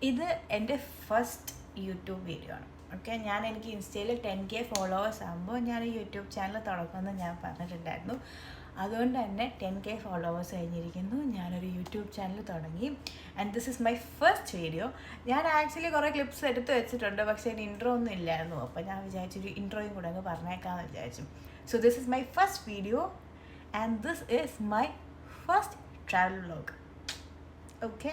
ഇത് എൻ്റെ first YouTube video ആണ്. ഓക്കെ, എനിക്ക് ഇൻസ്റ്റയിൽ 10K ഫോളോവേഴ്സ് ആകുമ്പോൾ ഞാൻ യൂട്യൂബ് ചാനൽ തുടങ്ങുമെന്ന് ഞാൻ പറഞ്ഞിട്ടുണ്ടായിരുന്നു. അതുകൊണ്ട് തന്നെ 10K ഫോളോവേഴ്സ് കഴിഞ്ഞിരിക്കുന്നു, ഞാനൊരു യൂട്യൂബ് ചാനൽ തുടങ്ങി. And this is my first video. ഞാൻ ആക്ച്വലി കുറേ ക്ലിപ്സ് എടുത്ത് വെച്ചിട്ടുണ്ട്, പക്ഷേ അതിന് ഇൻട്രോ ഒന്നും ഇല്ലായിരുന്നു. അപ്പോൾ ഞാൻ വിചാരിച്ചൊരു ഇൻട്രോയും കൂടെ അങ്ങ് പറഞ്ഞേക്കാമെന്ന് വിചാരിച്ചു. So this is my first video and this is my first travel vlog. Okay,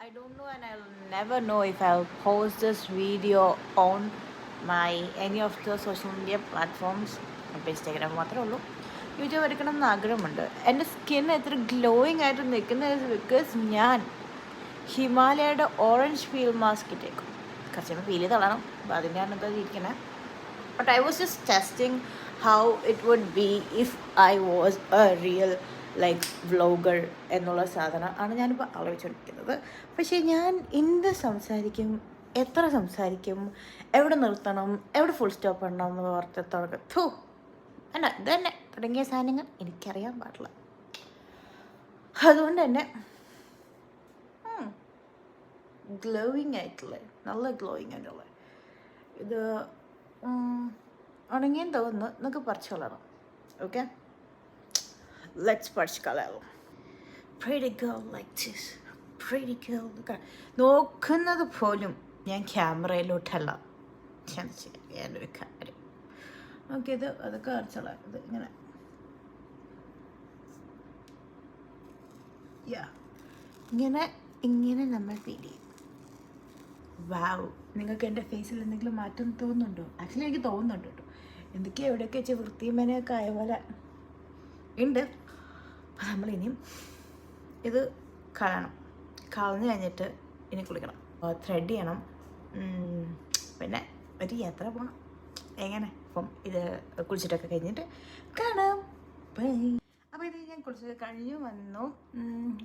I don't know and I'll never know if I'll post this video on my any of the social media platforms. അപ്പോൾ Instagram മാത്രമേ ഉള്ളൂ. YouTube എടുക്കണം എന്ന് ആഗ്രഹമുണ്ട്. എൻ്റെ skin എത്ര glowing ആയിട്ട് നിൽക്കുന്നത് ബിക്കോസ് ഞാൻ ഹിമാലയയുടെ ഓറഞ്ച് പീൽ മാസ്ക് ഇട്ടേക്കും. കുറച്ചുകൂടെ ഫീൽ ചെയ്ത് കളയണം, അപ്പോൾ അതിൻ്റെ ആണ് ഇരിക്കണേ. But I was just testing how it would be if I was a real like vlogger എന്നുള്ള സാധനം ആണ് ഞാനിപ്പോൾ ആലോചിച്ചുകൊണ്ടിരിക്കുന്നത്. പക്ഷേ ഞാൻ എന്ത് സംസാരിക്കും, എത്ര സംസാരിക്കും, എവിടെ നിർത്തണം, എവിടെ ഫുൾ സ്റ്റോപ്പ് ഉണ്ടോ എന്ന് ഓർത്ത് തുടങ്ങും. അല്ല, ഇതന്നെ തുടങ്ങിയ സാധനങ്ങൾ എനിക്കറിയാൻ പാടില്ല. അതുകൊണ്ട് തന്നെ ഗ്ലോയിങ് ആയിട്ടുള്ള, നല്ല ഗ്ലോയിങ് ആയിട്ടുള്ള ഇത് ഉണങ്ങിയെന്ന് തോന്നുന്നു. നമുക്ക് പറിച്ചു കളയണം. ഓക്കെ, let's പറിച്ച് കളയാം. pretty girl like this, pretty girl. നോക്കുന്നത് പോലും ഞാൻ ക്യാമറയിലോട്ടല്ല, ഞാനൊരു കാര്യം. ഓക്കെ, ഇത് അതൊക്കെ പറിച്ചോളാം. ഇത് ഇങ്ങനെ ഇങ്ങനെ ഇങ്ങനെ നമ്മൾ ഫീൽ ചെയ്യും. വാവ്, നിങ്ങൾക്ക് എൻ്റെ ഫേസിൽ എന്തെങ്കിലും മാറ്റം തോന്നുന്നുണ്ടോ? ആക്ച്വലി എനിക്ക് തോന്നുന്നുണ്ട് കേട്ടോ. എന്തൊക്കെയോ എവിടെയൊക്കെ വെച്ച് വൃത്തിയും മെനയൊക്കെ ആയ പോലെ ഉണ്ട്. അപ്പം നമ്മളിനിയും ഇത് കളയണം. കളഞ്ഞ് കഴിഞ്ഞിട്ട് ഇനി കുളിക്കണം, ത്രെഡ് ചെയ്യണം, പിന്നെ ഒരു യാത്ര പോകണം. എങ്ങനെ? അപ്പം ഇത് കുളിച്ചിട്ടൊക്കെ കഴിഞ്ഞിട്ട് കാണാം. അപ്പോൾ ഇത് ഞാൻ കുളിച്ച് കഴിഞ്ഞു വന്നു.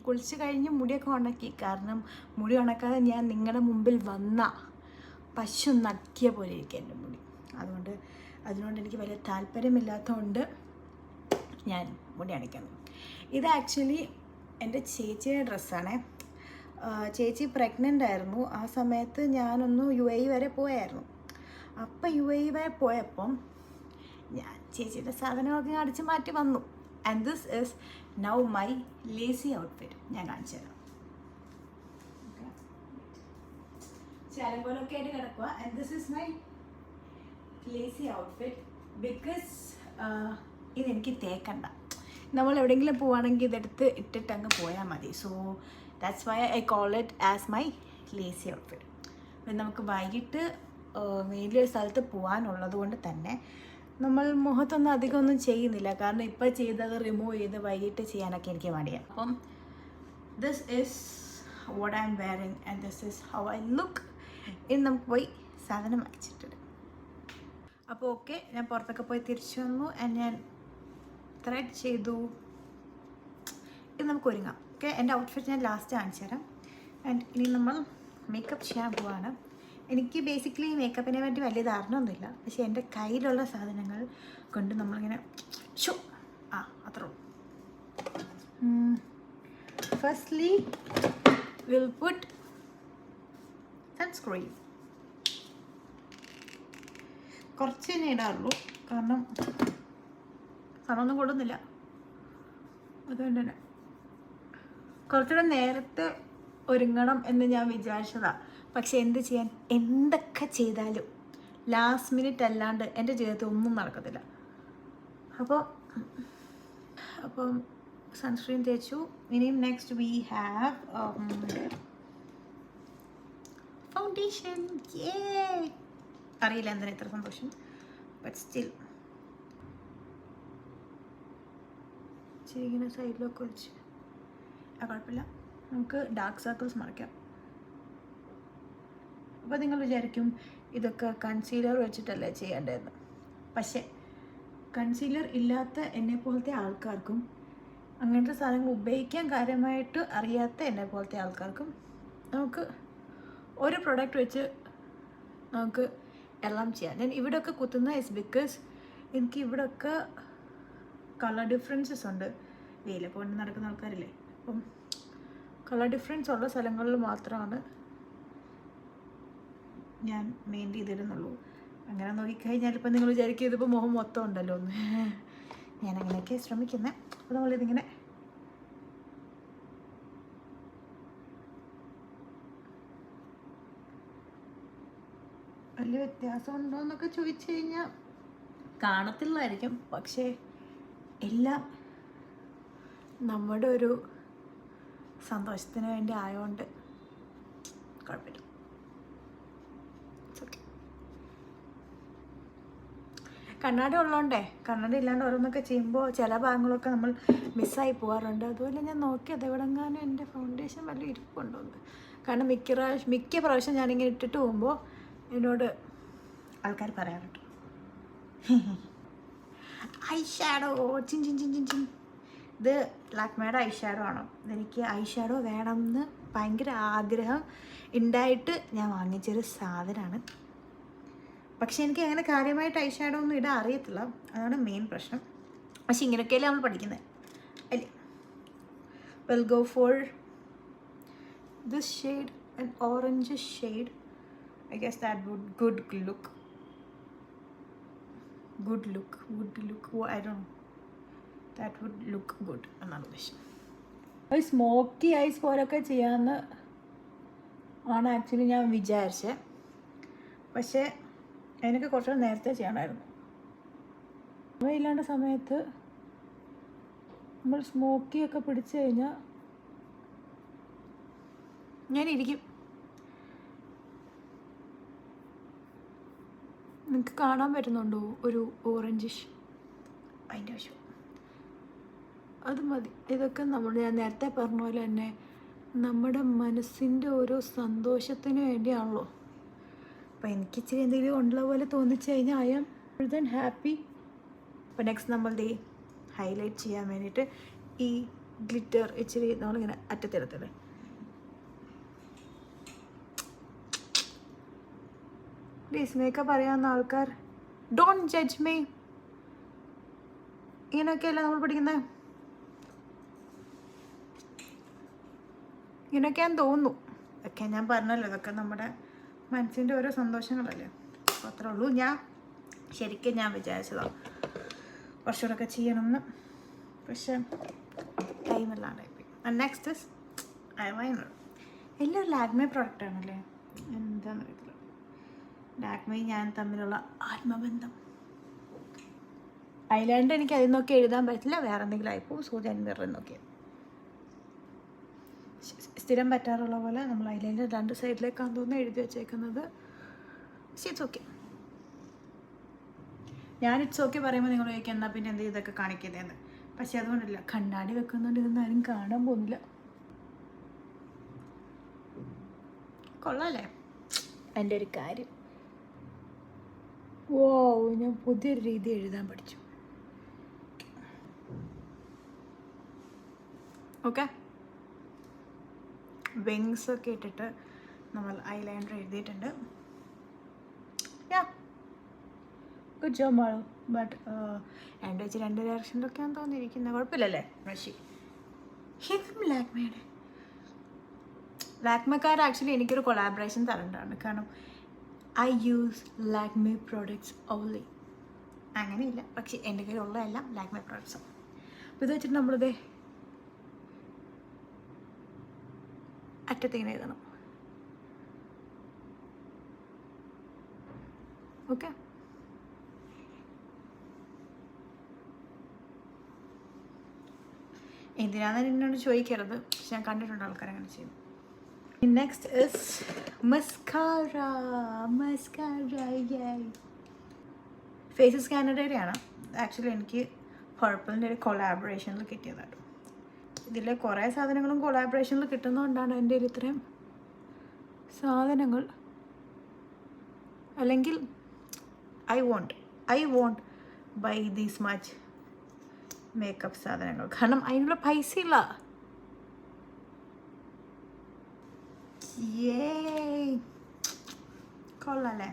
കുളിച്ച് കഴിഞ്ഞ് മുടിയൊക്കെ ഉണക്കി. കാരണം മുടി ഉണക്കാതെ ഞാൻ നിങ്ങളുടെ മുമ്പിൽ വന്ന പശു നക്കിയ പോലെ ഇരിക്കുക എൻ്റെ മുടി. അതിനോട് എനിക്ക് വലിയ താല്പര്യമില്ലാത്തതുകൊണ്ട് ഞാൻ മുടി അണിക്കുന്നു. ഇത് ആക്ച്വലി എൻ്റെ ചേച്ചിയുടെ ഡ്രസ്സാണ്. ചേച്ചി പ്രഗ്നൻ്റ് ആയിരുന്നു. ആ സമയത്ത് ഞാനൊന്ന് UAE വരെ പോയായിരുന്നു. അപ്പം UAE വരെ പോയപ്പം ഞാൻ ചേച്ചിയുടെ സാധനമൊക്കെ അടിച്ച് മാറ്റി വന്നു. And this is now my lazy outfit. ഞാൻ കാണിച്ചു തരാം. ചാരം പോലൊക്കെ ആയിട്ട് കിടക്കുക. And this is my lazy outfit because ഇതെനിക്ക് തേക്കണ്ട. നമ്മൾ എവിടെയെങ്കിലും പോവുകയാണെങ്കിൽ ഇതെടുത്ത് ഇട്ടിട്ട് അങ്ങ് പോയാൽ മതി. So that's why I call it as my lazy outfit. അപ്പം നമുക്ക് വൈകിട്ട് വലിയൊരു സ്ഥലത്ത് പോകാനുള്ളത് കൊണ്ട് തന്നെ നമ്മൾ മുഖത്തൊന്നും അധികം ഒന്നും ചെയ്യുന്നില്ല. കാരണം ഇപ്പോൾ ചെയ്തത് റിമൂവ് ചെയ്ത് വൈകിട്ട് ചെയ്യാനൊക്കെ എനിക്ക് മടിയാണ്. അപ്പം this is what I M wearing and this is how I look. ഇനി നമുക്ക് പോയി സാധനം വാങ്ങിച്ചിട്ടുണ്ട്. അപ്പോൾ ഓക്കെ, ഞാൻ പുറത്തൊക്കെ പോയി തിരിച്ചു വന്നു. ആൻഡ് ഞാൻ ത്രെഡ് ചെയ്തു. ഇത് നമുക്ക് ഒരുങ്ങാം. ഓക്കെ, എൻ്റെ ഔട്ട്ഫിറ്റ് ഞാൻ ലാസ്റ്റ് കാണിച്ചു തരാം. ആൻഡ് ഇനി നമ്മൾ മേക്കപ്പ് ചെയ്യാൻ പോവാണ്. എനിക്ക് ബേസിക്കലി മേക്കപ്പിനെ പറ്റി വലിയ ധാരണയൊന്നുമില്ല. പക്ഷേ എൻ്റെ കയ്യിലുള്ള സാധനങ്ങൾ കൊണ്ട് നമ്മളിങ്ങനെ അത്രേ ഉള്ളൂ. Firstly will put sunscreen. കുറച്ച് തന്നെ ഇടാറുള്ളൂ, കാരണം സാധനമൊന്നും കൊള്ളുന്നില്ല. അതുകൊണ്ട് തന്നെ കുറച്ചുകൂടെ നേരത്തെ ഒരുങ്ങണം എന്ന് ഞാൻ വിചാരിച്ചതാണ്. പക്ഷെ എന്ത് ചെയ്യാൻ, എന്തൊക്കെ ചെയ്താലും ലാസ്റ്റ് മിനിറ്റ് അല്ലാണ്ട് എൻ്റെ ജീവിതത്തിൽ ഒന്നും നടക്കത്തില്ല. അപ്പം സൺസ്ക്രീൻ തേച്ചു. ഇനിയും നെക്സ്റ്റ് വി ഹാവ് ഫൗണ്ടേഷൻ. അറിയില്ല എന്തിനാ ഇത്ര സന്തോഷം, ബട്ട് സ്റ്റിൽ ഇങ്ങനെ സൈഡിലൊക്കെ വെച്ച് കുഴപ്പമില്ല. നമുക്ക് ഡാർക്ക് സർക്കിൾസ് മറയ്ക്കാം. അപ്പോൾ നിങ്ങൾ വിചാരിക്കും ഇതൊക്കെ കൺസീലർ വെച്ചിട്ടല്ലേ ചെയ്യേണ്ടതെന്ന്. പക്ഷേ കൺസീലർ ഇല്ലാത്ത എന്നെപ്പോലത്തെ ആൾക്കാർക്കും അങ്ങനത്തെ സാധനങ്ങൾ ഉപയോഗിക്കാൻ കാര്യമായിട്ട് അറിയാത്ത എന്നെപ്പോലത്തെ ആൾക്കാർക്കും നമുക്ക് ഒരു പ്രൊഡക്റ്റ് വെച്ച് നമുക്ക് എല്ലാം ചെയ്യാം. ഞാൻ ഇവിടെയൊക്കെ കുത്തുന്ന ഇസ് ബിക്കോസ് എനിക്ക് ഇവിടെയൊക്കെ കളർ ഡിഫറൻസസ് ഉണ്ട്. വെയിലൊക്കെ കൊണ്ട് നടക്കുന്ന ആൾക്കാരില്ലേ, അപ്പം കളർ ഡിഫറൻസ് ഉള്ള സ്ഥലങ്ങളിൽ മാത്രമാണ് ഞാൻ മെയിൻ ചെയ്തിരുന്നുള്ളൂ. അങ്ങനെ നോക്കിക്കഴിഞ്ഞാൽ ഇപ്പം നിങ്ങൾ വിചാരിക്കും ഇതിപ്പോൾ മുഖം മൊത്തം ഉണ്ടല്ലോ എന്ന്. ഞാൻ അങ്ങനെയൊക്കെ ശ്രമിക്കുന്നത്. അപ്പോൾ നമ്മളിതിങ്ങനെ വലിയ വ്യത്യാസം ഉണ്ടോ എന്നൊക്കെ ചോദിച്ചു കഴിഞ്ഞാൽ കാണത്തില്ലായിരിക്കും. പക്ഷേ എല്ലാം നമ്മുടെ ഒരു സന്തോഷത്തിന് വേണ്ടി ആയതുകൊണ്ട് കുഴപ്പമില്ല. കണ്ണാടി ഉള്ളതുകൊണ്ടേ, കണ്ണാടി ഇല്ലാണ്ട് ഓരോന്നൊക്കെ ചെയ്യുമ്പോൾ ചില ഭാഗങ്ങളൊക്കെ നമ്മൾ മിസ്സായി പോകാറുണ്ട്. അതുപോലെ ഞാൻ നോക്കിയത് എവിടെങ്ങാനും എൻ്റെ ഫൗണ്ടേഷൻ വല്ല ഇരിപ്പുണ്ടോന്ന്. കാരണം മിക്ക പ്രാവശ്യം ഞാനിങ്ങനെ ഇട്ടിട്ട് പോകുമ്പോൾ എന്നോട് ആൾക്കാർ പറയാറുണ്ട് I shadow chin chin chin chin chin. ഇത് ലാക്മേയുടെ ഐ ഷാഡോ ആണ്. എനിക്ക് ഐ ഷാഡോ വേണമെന്ന് ഭയങ്കര ആഗ്രഹം ഉണ്ടായിട്ട് ഞാൻ വാങ്ങിച്ചൊരു സാധനമാണ്. പക്ഷെ എനിക്ക് അങ്ങനെ കാര്യമായിട്ട് ഐ ഷാഡോ ഒന്നും ഇടാൻ അറിയത്തില്ല. അതാണ് മെയിൻ പ്രശ്നം. പക്ഷെ ഇങ്ങനെയൊക്കെയല്ലേ നമ്മൾ പഠിക്കുന്നത് അല്ലേ. Will go for this shade, an orange shade. I guess that would good look. I don't know. That would look good. Another wish. ഒരു സ്മോക്കി ഐസ് പോലൊക്കെ ചെയ്യാമെന്ന് ആണ് ആക്ച്വലി ഞാൻ വിചാരിച്ചത്. പക്ഷേ അതിനൊക്കെ കുറച്ചുകൂടെ നേരത്തെ ചെയ്യണമായിരുന്നു. അവയില്ലാണ്ട സമയത്ത് നമ്മൾ സ്മോക്കിയൊക്കെ പിടിച്ചു കഴിഞ്ഞാൽ ഞാനിരിക്കും. നിങ്ങൾക്ക് കാണാൻ പറ്റുന്നുണ്ടോ ഒരു ഓറഞ്ചിഷ്? അതിൻ്റെ ആവശ്യം അത് മതി. ഇതൊക്കെ ഞാൻ നേരത്തെ പറഞ്ഞ പോലെ തന്നെ നമ്മുടെ മനസ്സിൻ്റെ ഓരോ സന്തോഷത്തിന് വേണ്ടിയാണല്ലോ. അപ്പോൾ എനിക്ക് ഇച്ചിരി എന്തെങ്കിലും ഉള്ള പോലെ തോന്നിച്ചു കഴിഞ്ഞാൽ I am more than happy. അപ്പോൾ നെക്സ്റ്റ് നമ്മൾ ഹൈലൈറ്റ് ചെയ്യാൻ വേണ്ടിയിട്ട് ഈ ഗ്ലിറ്റർ ഇച്ചിരി നമ്മളിങ്ങനെ അറ്റത്തെടുത്തല്ലേ. പ്ലീസ് മേക്കപ്പ് അറിയാവുന്ന ആൾക്കാർ ഡോണ്ട് ജഡ്ജ് മീ. ഇങ്ങനെയൊക്കെയല്ല നമ്മൾ പഠിക്കുന്നത്. ഇങ്ങനെയൊക്കെയാന്ന് തോന്നുന്നു. ഒക്കെ ഞാൻ പറഞ്ഞല്ലോ, ഇതൊക്കെ നമ്മുടെ മനസ്സിൻ്റെ ഓരോ സന്തോഷങ്ങളല്ലേ. അപ്പോൾ അത്രേ ഉള്ളൂ. ശരിക്കും ഞാൻ വിചാരിച്ചതാണ് കുറച്ചുകൂടെയൊക്കെ ചെയ്യണമെന്ന്. പക്ഷെ ടൈമില്ലാണ്ടായിപ്പോയി. Next is eyeliner. എല്ലാം ഒരു ലാക്മേ പ്രോഡക്റ്റാണല്ലേ. എന്താണെന്ന് അറിയത്തില്ല. ലാക്മേ ഞാൻ തമ്മിലുള്ള ആത്മബന്ധം. ഐലൈനർ എനിക്ക് അതിൽ നോക്കി എഴുതാൻ പറ്റില്ല, വേറെ എന്തെങ്കിലും ആയിപ്പോവും. സോ ഞാൻ വേറെ നോക്കിയത് സ്ഥിരം പറ്റാറുള്ള പോലെ നമ്മൾ ഐലൈനർ 2 സൈഡിലേക്കാണ് തോന്നുന്നു എഴുതി വെച്ചേക്കുന്നത്. പക്ഷേ ഇറ്റ്സ് ഓക്കെ. ഞാൻ ഇറ്റ്സ് ഓക്കെ പറയുമ്പോൾ നിങ്ങൾ ചോദിക്കുക എന്നാൽ പിന്നെ എന്ത് ഇതൊക്കെ കാണിക്കുന്നതെന്ന്. പക്ഷെ അതുകൊണ്ടല്ല, കണ്ണാടി വെക്കുന്നതുകൊണ്ട് ഇതൊന്നും ആരും കാണാൻ പോകുന്നില്ല. കൊള്ളാല്ലേ എൻ്റെ ഒരു കാര്യം. ഓ, ഞാൻ പുതിയൊരു രീതി എഴുതാൻ പഠിച്ചു. ഓക്കെ, വിങ്സ് ഒക്കെ ഇട്ടിട്ട് നമ്മൾ ഐലൈനർ എഴുതിയിട്ടുണ്ട്. Good job Malu. ബട്ട് എൻ്റെ വെച്ച് 2 ഡയറക്ഷനിലൊക്കെയാണ് തോന്നിയിരിക്കുന്നത്. കുഴപ്പമില്ലല്ലേ റഷി. ഇതും ലാക്മേക്കാർ ആക്ച്വലി എനിക്കൊരു കൊളാബറേഷൻ തരേണ്ടതാണ്. കാരണം I use Lakme products only. അങ്ങനെയില്ല, പക്ഷെ എൻ്റെ കയ്യിലുള്ള എല്ലാം ലാക്മേ പ്രോഡക്ട്സാണ്. അപ്പോൾ ഇത് വെച്ചിട്ട് നമ്മളിത് അറ്റത്തിങ്ങനെ എഴുതണം. ഓക്കെ, എന്തിനാണെന്ന് എന്നോട് ചോദിക്കരുത്. പക്ഷെ ഞാൻ കണ്ടിട്ടുണ്ട് ആൾക്കാർ അങ്ങനെ ചെയ്യും. Next is mascara. ഫേസസ് കാനഡയുടെയാണ്. ആക്ച്വലി എനിക്ക് പർപ്പിളിൻ്റെ ഒരു കൊളാബറേഷനിൽ കിട്ടിയതാണ്. ഇതിലെ കുറേ സാധനങ്ങളും കൊളാബറേഷനിൽ കിട്ടുന്നതുകൊണ്ടാണ് എൻ്റെ ഒരു ഇത്രയും സാധനങ്ങൾ. അല്ലെങ്കിൽ I won't buy these much makeup സാധനങ്ങൾ. കാരണം അതിനുള്ള പൈസ ഇല്ല. കൊള്ളാല്ലേ.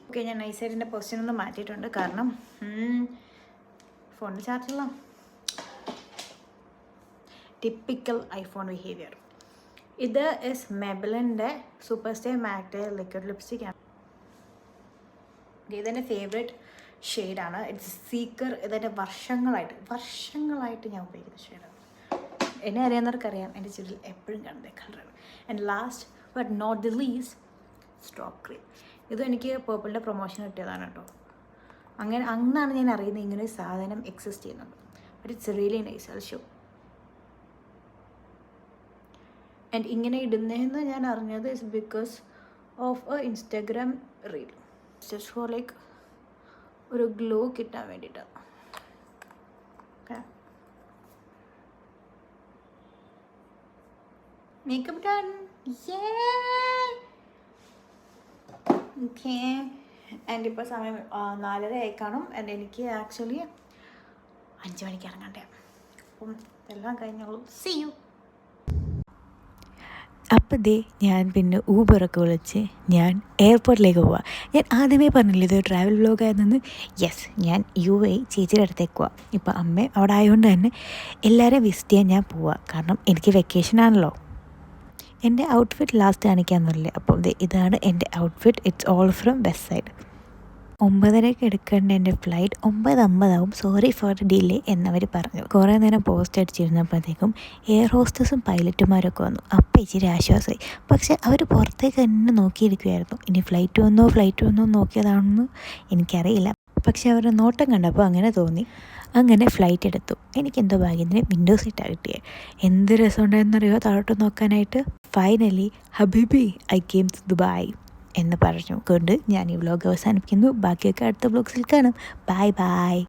ഓക്കെ, ഞാൻ നൈസൈഡിൻ്റെ പൊസിഷൻ ഒന്ന് മാറ്റിയിട്ടുണ്ട്. കാരണം ഫോണിൽ ചാർജുള്ള ടിപ്പിക്കൽ ഐഫോൺ ബിഹേവിയർ. ഇത് ഇസ് മെബലിൻ്റെ സൂപ്പർ സ്റ്റേ മാറ്റ് ലിക്വിഡ് ലിപ്സ്റ്റിക്കാണ്. ഇതെൻ്റെ ഫേവറേറ്റ് ഷെയ്ഡാണ്. It's seeker. ഇതെൻ്റെ വർഷങ്ങളായിട്ട് ഞാൻ ഉപയോഗിക്കുന്ന ഷെയ്ഡാണ്. എന്നെ അറിയാവുന്നവർക്കറിയാം എൻ്റെ ചുരിൽ എപ്പോഴും കാണുന്ന കളറാണ്. And last but not the least strobe cream. ഇതും എനിക്ക് പേർപ്പിളിൻ്റെ പ്രൊമോഷൻ കിട്ടിയതാണ് കേട്ടോ. അന്നാണ് ഞാൻ അറിയുന്നത് ഇങ്ങനെ ഒരു സാധനം എക്സിസ്റ്റ് ചെയ്യുന്നുണ്ട്. But it's really nice. I show. And ഇങ്ങനെ ഇടുന്നതെന്ന് ഞാൻ അറിഞ്ഞത് is because of A Instagram reel. Just for like ഒരു ഗ്ലോ കിട്ടാൻ വേണ്ടിയിട്ടാണ്. Okay, makeup done. Okay, and ഇപ്പോൾ സമയം 4:30 ആയി കാണും. ആൻഡ് എനിക്ക് ആക്ച്വലി 5 മണിക്ക് ഇറങ്ങണ്ടേ. അപ്പം എല്ലാം കഴിഞ്ഞോളൂ. See you. അപ്പോൾ ഞാൻ പിന്നെ ഊബറൊക്കെ വിളിച്ച് ഞാൻ എയർപോർട്ടിലേക്ക് പോവാം. ഞാൻ ആദ്യമേ പറഞ്ഞില്ല ഇത് ട്രാവൽ വ്ലോഗായിരുന്നെന്ന്. യെസ്, ഞാൻ UAE ചേച്ചിയുടെ അടുത്തേക്ക് പോവാം. ഇപ്പോൾ അമ്മ അവിടെ ആയതുകൊണ്ട് തന്നെ എല്ലാവരെയും വിസിറ്റ് ചെയ്യാൻ ഞാൻ പോവാം. കാരണം എനിക്ക് വെക്കേഷൻ ആണല്ലോ. എൻ്റെ ഔട്ട്ഫിറ്റ് ലാസ്റ്റ് കാണിക്കാമെന്നില്ലേ. അപ്പോൾ ഇതാണ് എൻ്റെ outfit. It's all from west side. 9:30 എടുക്കേണ്ട എൻ്റെ ഫ്ലൈറ്റ് 9:50 ആവും. സോറി ഫോർ ഡിലേ എന്നവർ പറഞ്ഞു. കുറേ നേരം പോസ്റ്റ് അടിച്ചിരുന്നപ്പോഴത്തേക്കും എയർ ഹോസ്റ്റസും പൈലറ്റുമാരൊക്കെ വന്നു. അപ്പം ഇച്ചിരി ആശ്വാസമായി. പക്ഷെ അവർ പുറത്തേക്ക് തന്നെ നോക്കിയിരിക്കുമായിരുന്നു. ഇനി ഫ്ലൈറ്റ് വന്നോ നോക്കിയതാണെന്ന് എനിക്കറിയില്ല. പക്ഷെ അവരുടെ നോട്ടം കണ്ടപ്പോൾ അങ്ങനെ തോന്നി. അങ്ങനെ ഫ്ലൈറ്റ് എടുത്തു. എനിക്കെന്തോ ഭാഗ്യത്തിന് വിൻഡോ സീറ്റാണ് കിട്ടിയത്. എന്ത് രസമുണ്ടായിരുന്നറിയോ താഴോട്ട് നോക്കാനായിട്ട്. ഫൈനലി ഹബീബി ഐ കെയിം ടു ദുബായ് എന്ന് പറഞ്ഞു കൊണ്ട് ഞാൻ ഈ വ്ലോഗ് അവസാനിപ്പിക്കുന്നു. ബാക്കിയൊക്കെ അടുത്ത വ്ലോഗ്സിൽ കാണാം. Bye bye.